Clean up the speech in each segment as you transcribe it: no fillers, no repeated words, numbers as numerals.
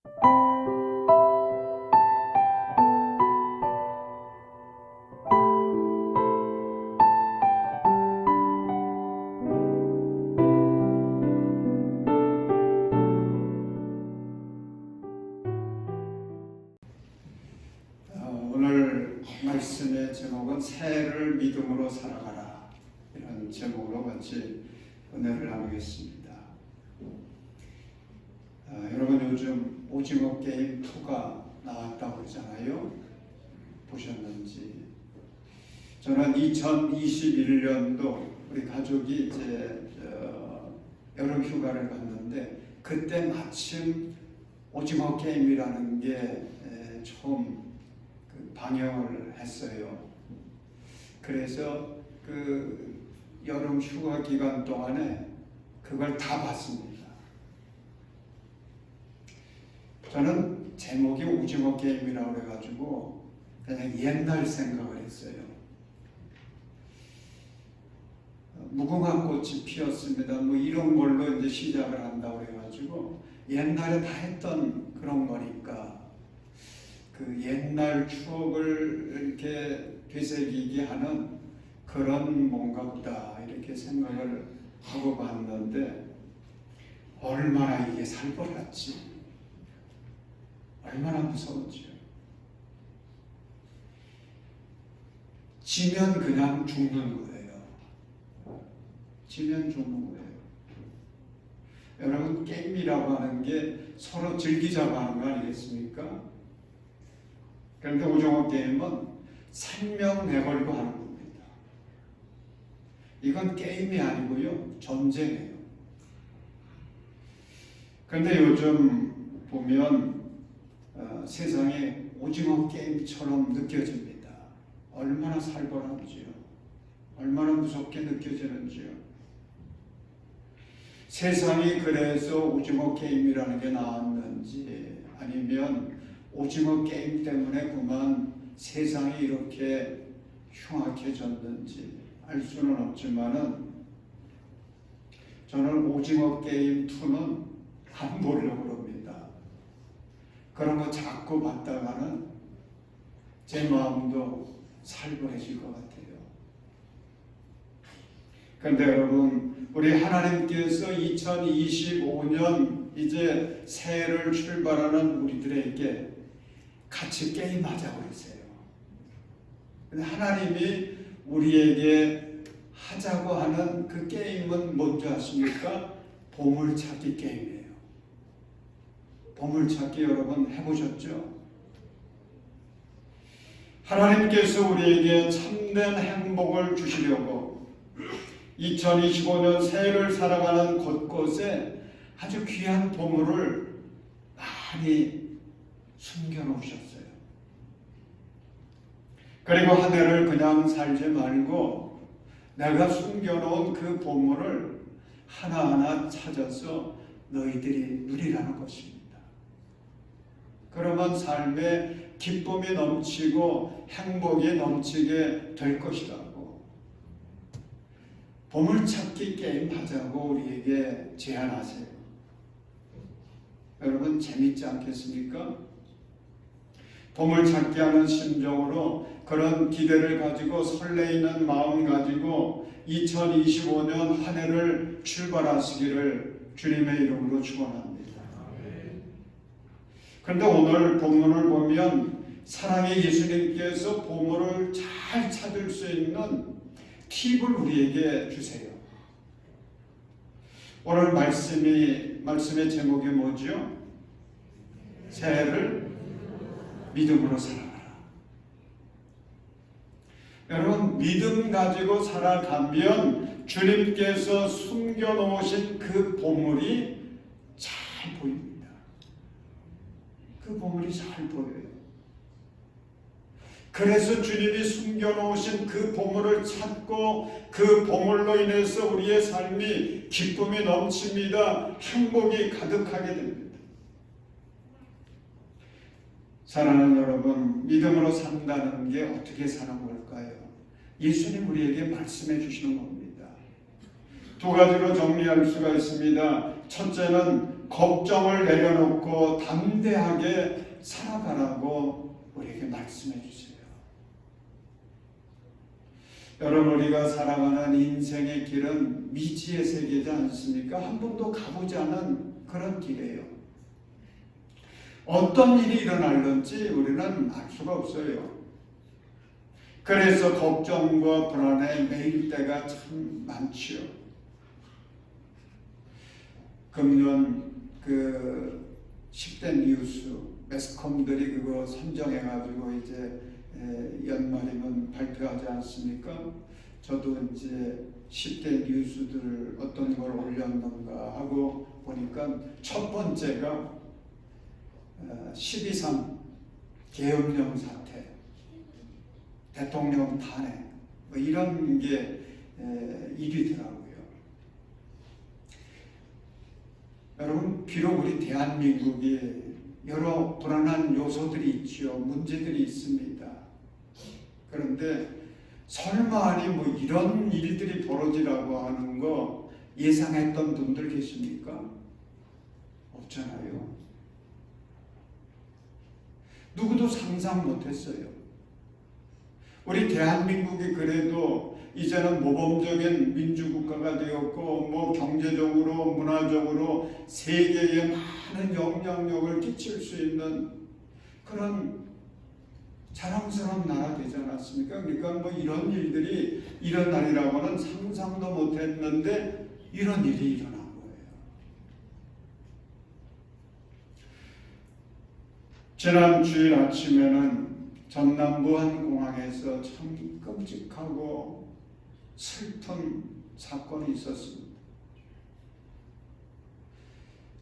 오늘 말씀의 제목은 새해를 믿음으로 살아가라, 이런 제목으로 같이 은혜를 나누겠습니다. 여러분, 요즘 오징어 게임 2가 나왔다고 그러잖아요. 보셨는지? 저는 2021년도 우리 가족이 이제 여름 휴가를 갔는데, 그때 마침 오징어 게임이라는 게 처음 방영을 했어요. 그래서 그 여름 휴가 기간 동안에 그걸 다 봤습니다. 저는 제목이 오징어 게임이라고 해가지고 그냥 옛날 생각을 했어요. 무궁화 꽃이 피었습니다. 뭐 이런 걸로 이제 시작을 한다고 해가지고 옛날에 다 했던 그런 거니까 그 옛날 추억을 이렇게 되새기게 하는 그런 뭔가 보다 이렇게 생각을 하고 봤는데, 얼마나 이게 살벌했지, 얼마나 무서웠지요. 지면 그냥 죽는 거예요. 지면 죽는 거예요. 여러분, 게임이라고 하는 게 서로 즐기자고 하는 거 아니겠습니까? 그런데 오징어 게임은 생명 내걸고 하는 겁니다. 이건 게임이 아니고요, 전쟁이에요. 그런데 요즘 보면 세상이 오징어 게임처럼 느껴집니다. 얼마나 살벌한지요, 얼마나 무섭게 느껴지는지요. 세상이 그래서 오징어 게임이라는 게 나왔는지, 아니면 오징어 게임 때문에 그만 세상이 이렇게 흉악해졌는지 알 수는 없지만은, 저는 오징어 게임 2는 안 보려고 합니다. 그런 거 자꾸 봤다가는 제 마음도 살벌해질 것 같아요. 그런데 여러분, 우리 하나님께서 2025년 이제 새해를 출발하는 우리들에게 같이 게임하자고 그러세요. 근데 하나님이 우리에게 하자고 하는 그 게임은 뭔지 아십니까? 보물찾기 게임이에요. 보물찾기 여러분 해보셨죠? 하나님께서 우리에게 참된 행복을 주시려고 2025년 새해를 살아가는 곳곳에 아주 귀한 보물을 많이 숨겨놓으셨어요. 그리고 한 해를 그냥 살지 말고 내가 숨겨놓은 그 보물을 하나하나 찾아서 너희들이 누리라는 것입니다. 그러면 삶에 기쁨이 넘치고 행복이 넘치게 될 것이라고 보물찾기 게임 하자고 우리에게 제안하세요. 여러분, 재밌지 않겠습니까? 보물찾기 하는 심정으로, 그런 기대를 가지고 설레이는 마음 가지고 2025년 한 해를 출발하시기를 주님의 이름으로 축원합니다. 그런데 오늘 본문을 보면 사랑의 예수님께서 보물을 잘 찾을 수 있는 팁을 우리에게 주세요. 오늘 말씀의 제목이 뭐죠? 새해를 믿음으로 살아가라. 여러분, 믿음 가지고 살아가면 주님께서 숨겨놓으신 그 보물이 잘 보입니다. 그 보물이 잘 보여요. 그래서 주님이 숨겨놓으신 그 보물을 찾고 그 보물로 인해서 우리의 삶이 기쁨이 넘칩니다. 행복이 가득하게 됩니다. 사랑하는 여러분, 믿음으로 산다는 게 어떻게 사는 걸까요? 예수님 우리에게 말씀해 주시는 겁니다. 두 가지로 정리할 수가 있습니다. 첫째는 걱정을 내려놓고 담대하게 살아가라고 우리에게 말씀해 주세요. 여러분, 우리가 살아가는 인생의 길은 미지의 세계지 않습니까? 한 번도 가보지 않은 그런 길이에요. 어떤 일이 일어날는지 우리는 알 수가 없어요. 그래서 걱정과 불안에 매일 때가 참 많지요. 금년 그 10대 뉴스 매스컴들이 그거 선정해가지고 이제 연말이면 발표하지 않습니까? 저도 이제 10대 뉴스들 어떤 걸 올렸는가 하고 보니까 첫 번째가 12.3 계엄령 사태, 대통령 탄핵 뭐 이런 게 1위더라고요. 여러분, 비록 우리 대한민국이 여러 불안한 요소들이 있지요. 문제들이 있습니다. 그런데 설마 아니 뭐 이런 일들이 벌어지라고 하는 거 예상했던 분들 계십니까? 없잖아요. 누구도 상상 못했어요. 우리 대한민국이 그래도 이제는 모범적인 민주국가가 되었고 뭐 경제적으로 문화적으로 세계에 많은 영향력을 끼칠 수 있는 그런 자랑스러운 나라 되지 않았습니까? 그러니까 뭐 이런 일들이 일어나리라고는 상상도 못했는데 이런 일이 일어난 거예요. 지난 주일 아침에는 전남부 한 공항에서 참 끔찍하고 슬픈 사건이 있었습니다.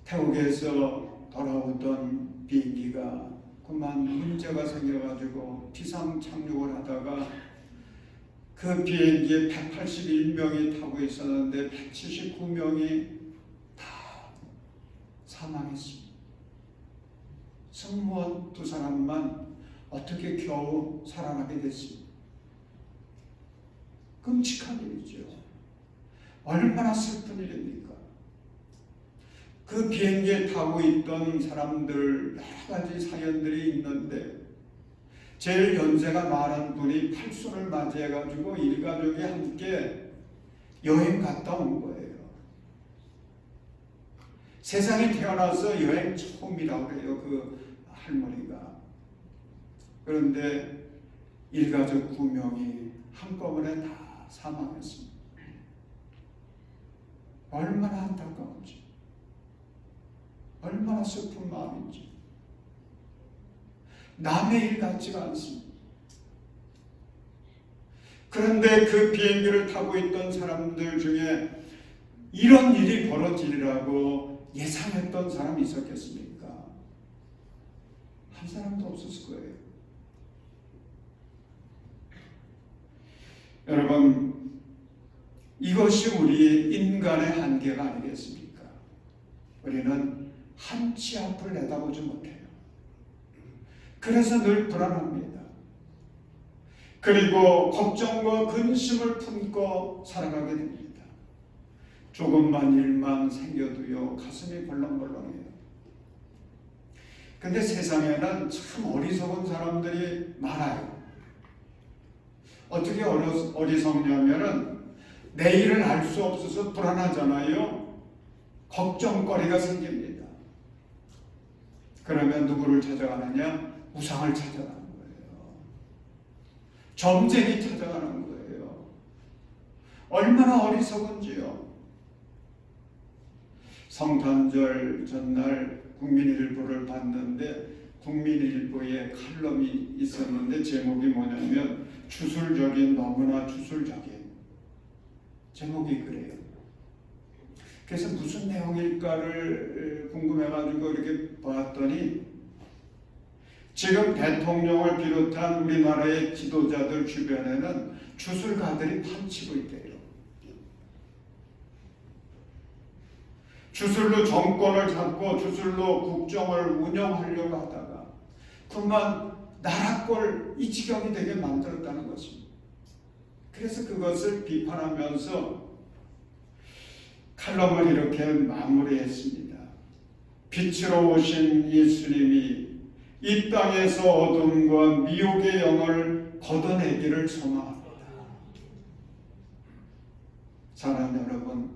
태국에서 돌아오던 비행기가 그만 문제가 생겨가지고 비상 착륙을 하다가 그 비행기에 181명이 타고 있었는데 179명이 다 사망했습니다. 승무원 2사람만 어떻게 겨우 살아나게 됐습니다. 끔찍한 일이죠. 얼마나 슬픈 일입니까? 그 비행기에 타고 있던 사람들 여러 가지 사연들이 있는데 제일 연세가 많은 분이 팔순을 맞이해가지고 일가족이 함께 여행 갔다 온 거예요. 세상에 태어나서 여행 처음이라고 그래요. 그 할머니가. 그런데 일가족 9명이 한꺼번에 다 사망했습니다. 얼마나 안타까운지, 얼마나 슬픈 마음인지. 남의 일 같지가 않습니다. 그런데 그 비행기를 타고 있던 사람들 중에 이런 일이 벌어지리라고 예상했던 사람이 있었겠습니까? 한 사람도 없었을 거예요. 여러분, 이것이 우리 인간의 한계가 아니겠습니까? 우리는 한치 앞을 내다보지 못해요. 그래서 늘 불안합니다. 그리고 걱정과 근심을 품고 살아가게 됩니다. 조금만 일만 생겨도요, 가슴이 벌렁벌렁해요. 근데 세상에는 참 어리석은 사람들이 많아요. 어떻게 어리석냐면은 내일을 알 수 없어서 불안하잖아요. 걱정거리가 생깁니다. 그러면 누구를 찾아가느냐? 우상을 찾아가는 거예요. 점쟁이 찾아가는 거예요. 얼마나 어리석은지요. 성탄절 전날 국민일보를 봤는데 국민일보에 칼럼이 있었는데 제목이 뭐냐면 주술적인, 너무나 주술적인 제목이 그래요. 그래서 무슨 내용일까를 궁금해가지고 이렇게 봤더니 지금 대통령을 비롯한 우리나라의 지도자들 주변에는 주술가들이 판치고 있대요. 주술로 정권을 잡고 주술로 국정을 운영하려고 하다가 그만 나라꼴 이 지경이 되게 만들었다는 것입니다. 그래서 그것을 비판하면서 칼럼을 이렇게 마무리했습니다. 빛으로 오신 예수님이 이 땅에서 어둠과 미혹의 영을 걷어내기를 소망합니다. 사랑하는 여러분,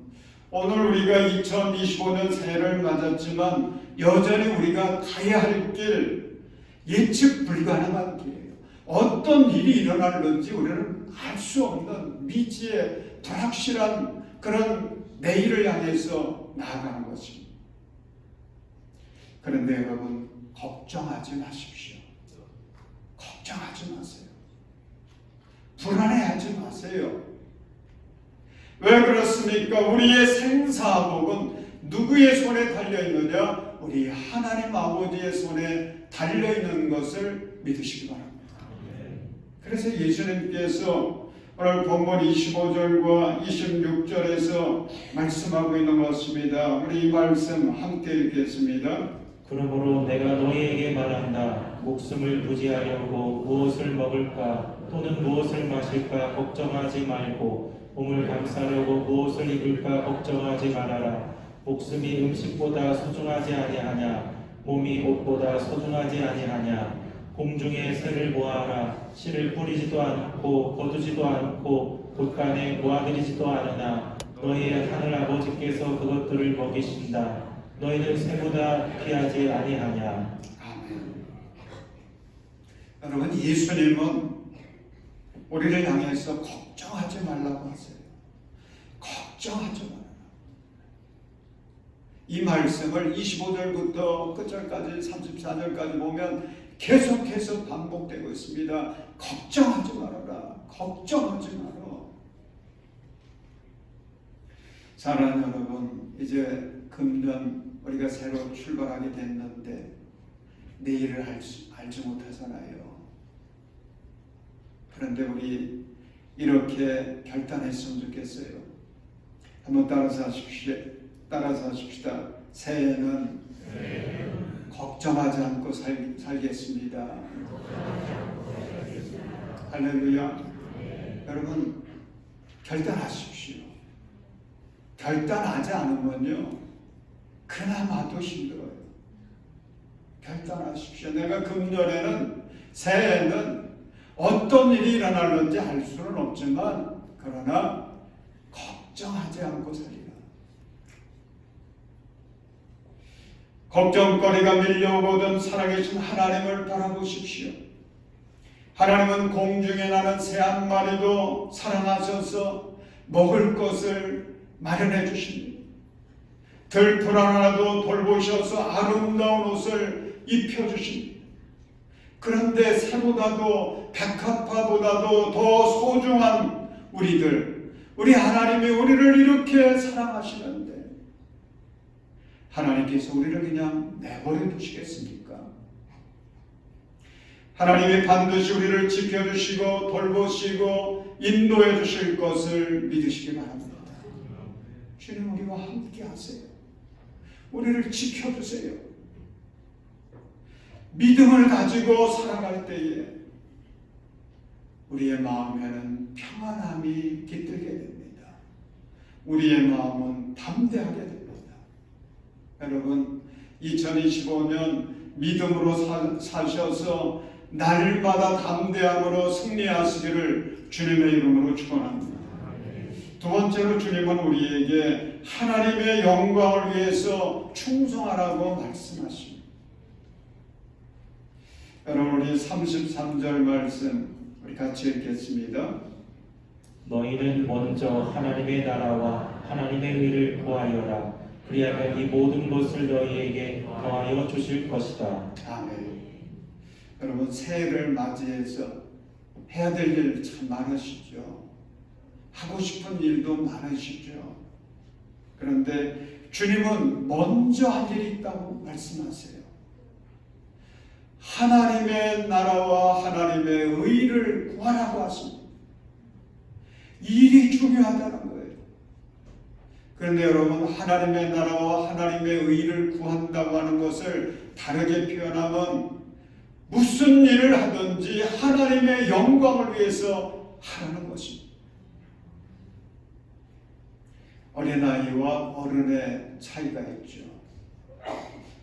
오늘 우리가 2025년 새해를 맞았지만 여전히 우리가 가야 할 길, 예측 불가능한 길이에요. 어떤 일이 일어날는지 우리는 알 수 없는 미지의 불확실한 그런 내일을 향해서 나아가는 것입니다. 그런데 여러분, 걱정하지 마십시오. 걱정하지 마세요. 불안해하지 마세요. 왜 그렇습니까? 우리의 생사복은 누구의 손에 달려있느냐? 우리 하나님 아버지의 손에 달려있는 것을 믿으시기 바랍니다. 그래서 예수님께서 오늘 본문 25절과 26절에서 말씀하고 있는 것입니다. 우리 이 말씀 함께 읽겠습니다. 그러므로 내가 너희에게 말한다. 목숨을 부지하려고 무엇을 먹을까 또는 무엇을 마실까 걱정하지 말고, 몸을 감싸려고 무엇을 입을까 걱정하지 말아라. 목숨이 음식보다 소중하지 아니하냐? 몸이 옷보다 소중하지 아니하냐? 공중의 새를 보아라. 씨를 뿌리지도 않고 거두지도 않고 곳간에 모아들이지도 않으나 너희의 하늘 아버지께서 그것들을 먹이신다. 너희는 새보다 귀하지 아니하냐? 아멘. 여러분, 예수님은 우리를 향해서 걱정하지 말라고 하세요. 걱정하지 말아라. 이 말씀을 25절부터 끝절까지 34절까지 보면 계속해서 반복되고 있습니다. 걱정하지 말아라. 걱정하지 마라. 사랑하는 여러분, 이제 금년 우리가 새로 출발하게 됐는데 내일을 알지 못하잖아요. 그런데 우리 이렇게 결단했으면 좋겠어요. 한번 따라서 하십시다. 새해에는 걱정하지 않고 살겠습니다. 할렐루야. 여러분, 결단하십시오. 결단하지 않으면요, 그나마도 힘들어요. 결단하십시오. 내가 금년에는, 새해에는 어떤 일이 일어날는지 알 수는 없지만 그러나 걱정하지 않고 살리라. 걱정거리가 밀려오거든 살아계신 하나님을 바라보십시오. 하나님은 공중에 나는 새 한 마리도 사랑하셔서 먹을 것을 마련해 주십니다. 들풀 하나도 돌보셔서 아름다운 옷을 입혀주십니다. 그런데 새보다도 백합화보다도 더 소중한 우리 하나님이 우리를 이렇게 사랑하시는데 하나님께서 우리를 그냥 내버려 두시겠습니까? 하나님이 반드시 우리를 지켜주시고 돌보시고 인도해 주실 것을 믿으시기 바랍니다. 주님, 우리와 함께 하세요. 우리를 지켜주세요. 믿음을 가지고 살아갈 때에 우리의 마음에는 평안함이 깃들게 됩니다. 우리의 마음은 담대하게 됩니다. 여러분, 2025년 믿음으로 사셔서 날마다 담대함으로 승리하시기를 주님의 이름으로 축원합니다. 두 번째로 주님은 우리에게 하나님의 영광을 위해서 충성하라고 말씀하십니다. 여러분, 우리 33절 말씀 우리 같이 읽겠습니다. 너희는 먼저 하나님의 나라와 하나님의 의를 구하여라. 그리하면 이 모든 것을 너희에게 더하여 주실 것이다. 아멘. 여러분, 새해를 맞이해서 해야 될 일 참 많으시죠. 하고 싶은 일도 많으시죠. 그런데 주님은 먼저 할 일이 있다고 말씀하세요. 하나님의 나라와 하나님의 의를 구하라고 하십니다. 일이 중요하다는 거예요. 그런데 여러분, 하나님의 나라와 하나님의 의를 구한다고 하는 것을 다르게 표현하면 무슨 일을 하든지 하나님의 영광을 위해서 하라는 것입니다. 어린아이와 어른의 차이가 있죠.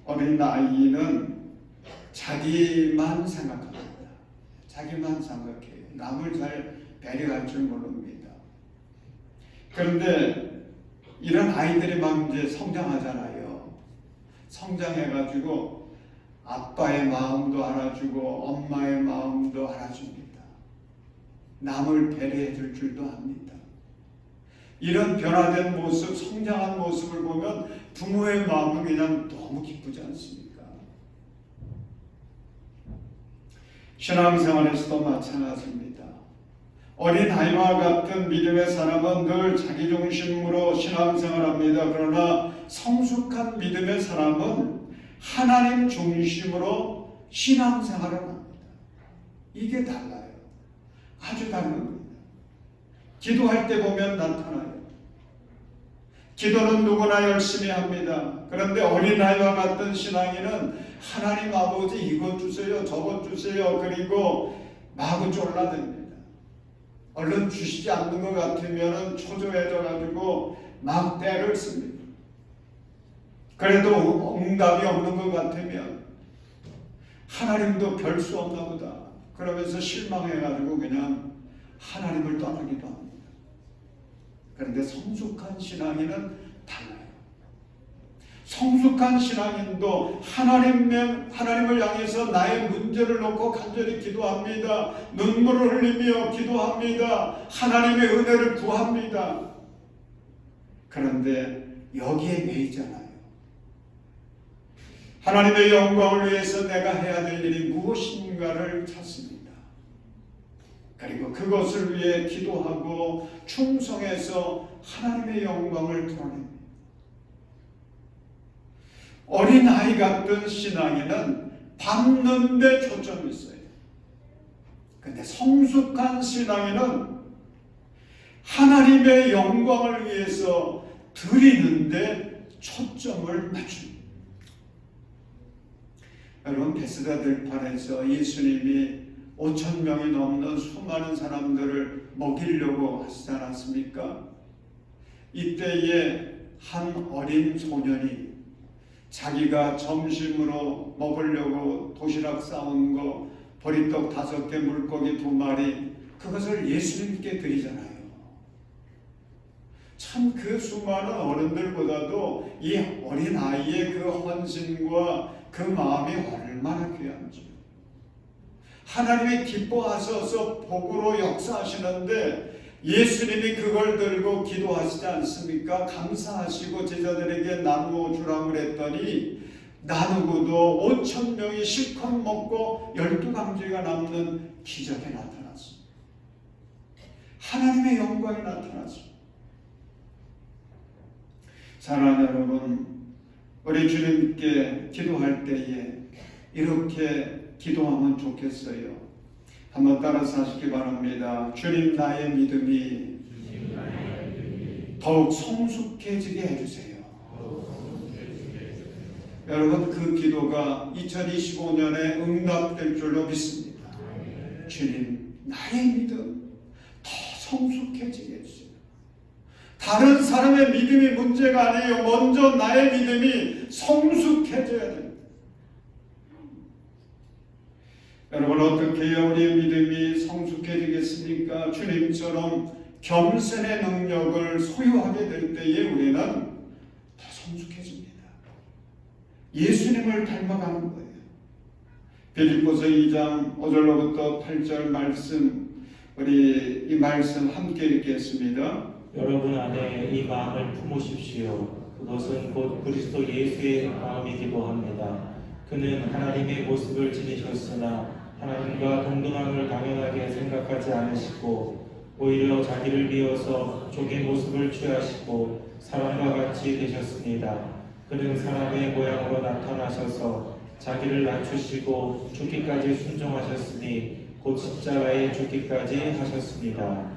어린 아이는 자기만 생각합니다. 자기만 생각해요. 남을 잘 배려할 줄 모릅니다. 그런데 이런 아이들이 막 이제 성장하잖아요. 성장해가지고 아빠의 마음도 알아주고 엄마의 마음도 알아줍니다. 남을 배려해 줄 줄도 압니다. 이런 변화된 모습, 성장한 모습을 보면 부모의 마음은 그냥 너무 기쁘지 않습니까? 신앙생활에서도 마찬가지입니다. 어린아이와 같은 믿음의 사람은 늘 자기중심으로 신앙생활합니다. 그러나 성숙한 믿음의 사람은 하나님 중심으로 신앙생활을 합니다. 이게 달라요. 아주 다른 겁니다. 기도할 때 보면 나타나요. 기도는 누구나 열심히 합니다. 그런데 어린아이와 같은 신앙인은 하나님 아버지 이것 주세요, 저것 주세요. 그리고 마구 졸라댑니다. 얼른 주시지 않는 것 같으면 초조해져가지고 막 때를 씁니다. 그래도 응답이 없는 것 같으면 하나님도 별 수 없나 보다. 그러면서 실망해가지고 그냥 하나님을 떠나기도 합니다. 그런데 성숙한 신앙인은 달라요. 성숙한 신앙인도 하나님을 향해서 나의 문제를 놓고 간절히 기도합니다. 눈물을 흘리며 기도합니다. 하나님의 은혜를 구합니다. 그런데 여기에 매이잖아요. 하나님의 영광을 위해서 내가 해야 될 일이 무엇인가를 찾습니다. 그리고 그것을 위해 기도하고 충성해서 하나님의 영광을 드러냅니다. 어린아이 같은 신앙인은 받는 데 초점이 있어요. 그런데 성숙한 신앙인은 하나님의 영광을 위해서 드리는데 초점을 맞춥니다. 여러분, 베스다 들판에서 예수님이 5,000명이 넘는 수많은 사람들을 먹이려고 하시지 않았습니까? 이때에 한 어린 소년이 자기가 점심으로 먹으려고 도시락 싸온 거, 보리떡 5개, 물고기 2마리, 그것을 예수님께 드리잖아요. 참 그 수많은 어른들보다도 이 어린 아이의 그 헌신과 그 마음이 얼마나 귀한지. 하나님이 기뻐하셔서 복으로 역사하시는데 예수님이 그걸 들고 기도하시지 않습니까? 감사하시고 제자들에게 나누어 주라고 그랬더니 나누고도 5,000명이 실컷 먹고 12강지가 남는 기적이 나타났습니다. 하나님의 영광이 나타났습니다. 사랑하는 여러분, 우리 주님께 기도할 때에 이렇게 기도하면 좋겠어요. 한번 따라서 하시기 바랍니다. 주님, 나의 믿음이 더욱 성숙해지게 해주세요. 여러분, 그 기도가 2025년에 응답될 줄로 믿습니다. 주님, 나의 믿음 더 성숙해지게 해주세요. 다른 사람의 믿음이 문제가 아니에요. 먼저 나의 믿음이 성숙해져야 됩니다. 여러분, 어떻게 해야 우리의 믿음이 성숙해지겠습니까? 주님처럼 겸손의 능력을 소유하게 될 때에 우리는 더 성숙해집니다. 예수님을 닮아가는 거예요. 빌립보서 2장 5절로부터 8절 말씀, 우리 이 말씀 함께 읽겠습니다. 여러분 안에 이 마음을 품으십시오. 그것은 곧 그리스도 예수의 마음이기도 합니다. 그는 하나님의 모습을 지니셨으나 하나님과 동등함을 당연하게 생각하지 않으시고 오히려 자기를 비워서 종의 모습을 취하시고 사람과 같이 되셨습니다. 그는 사람의 모양으로 나타나셔서 자기를 낮추시고 죽기까지 순종하셨으니 곧 십자가에 죽기까지 하셨습니다.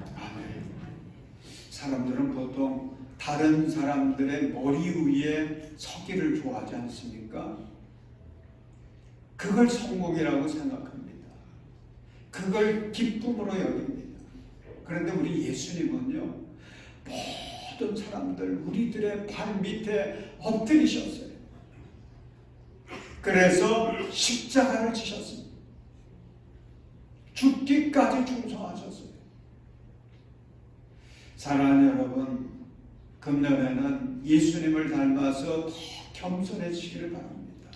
사람들은 보통 다른 사람들의 머리 위에 서기를 좋아하지 않습니까? 그걸 성공이라고 생각합니다. 그걸 기쁨으로 여깁니다. 그런데 우리 예수님은요, 모든 사람들 우리들의 발 밑에 엎드리셨어요. 그래서 십자가를 지셨습니다. 죽기까지 충성하셨어요. 사랑하는 여러분, 금년에는 예수님을 닮아서 더 겸손해지기를 바랍니다.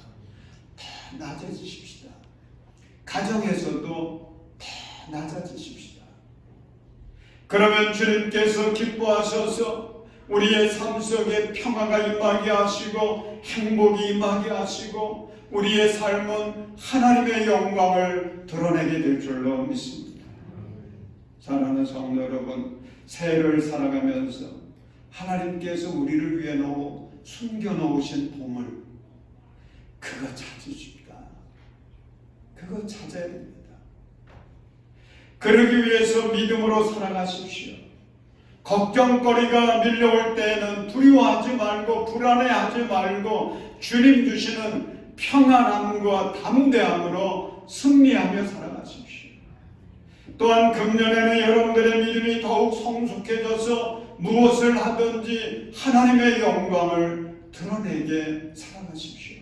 더 낮아지십시다. 가정에서도 더 낮아지십시다. 그러면 주님께서 기뻐하셔서 우리의 삶 속에 평화가 임하게 하시고 행복이 임하게 하시고 우리의 삶은 하나님의 영광을 드러내게 될 줄로 믿습니다. 사랑하는 성도 여러분, 새해를 살아가면서 하나님께서 우리를 위해 숨겨놓으신 보물, 그거 찾으십니다. 그거 찾아야 됩니다. 그러기 위해서 믿음으로 살아가십시오. 걱정거리가 밀려올 때에는 두려워하지 말고 불안해하지 말고 주님 주시는 평안함과 담대함으로 승리하며 살아가십시오. 또한 금년에는 여러분들의 믿음이 더욱 성숙해져서 무엇을 하든지 하나님의 영광을 드러내게 살아가십시오.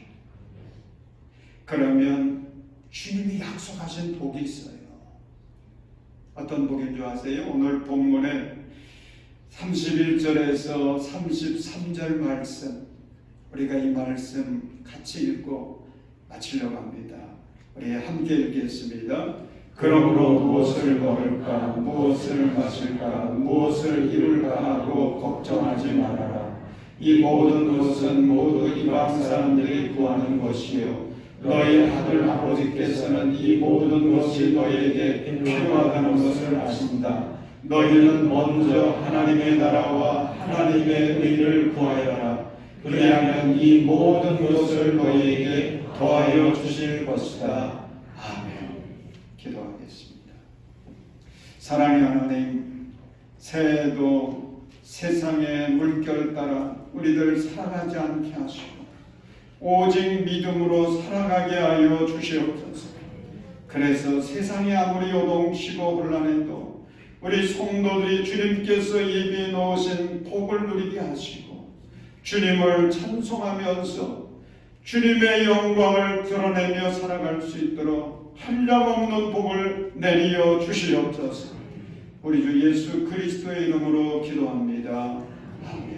그러면 주님이 약속하신 복이 있어요. 어떤 복인 줄 아세요? 오늘 본문에 31절에서 33절 말씀, 우리가 이 말씀 같이 읽고 마치려고 합니다. 우리 함께 읽겠습니다. 그러므로 무엇을 먹을까, 무엇을 마실까, 무엇을 입을까 하고 걱정하지 말아라. 이 모든 것은 모두 이방 사람들이 구하는 것이요 너희 하늘 아버지께서는 이 모든 것이 너희에게 필요하다는 것을 아신다. 너희는 먼저 하나님의 나라와 하나님의 의를 구하여라. 그리하면 이 모든 것을 너희에게 더하여 주실 것이다. 아멘. 기도하겠습니다. 사랑의 하나님, 새해에도 세상의 물결 따라 우리들 살아가지 않게 하시고 오직 믿음으로 살아가게 하여 주시옵소서. 그래서 세상이 아무리 요동치고 혼란해도 우리 성도들이 주님께서 예비해 놓으신 복을 누리게 하시고 주님을 찬송하면서 주님의 영광을 드러내며 살아갈 수 있도록 한량없는 복을 내리어 주시옵소서. 우리 주 예수 그리스도의 이름으로 기도합니다. 아멘.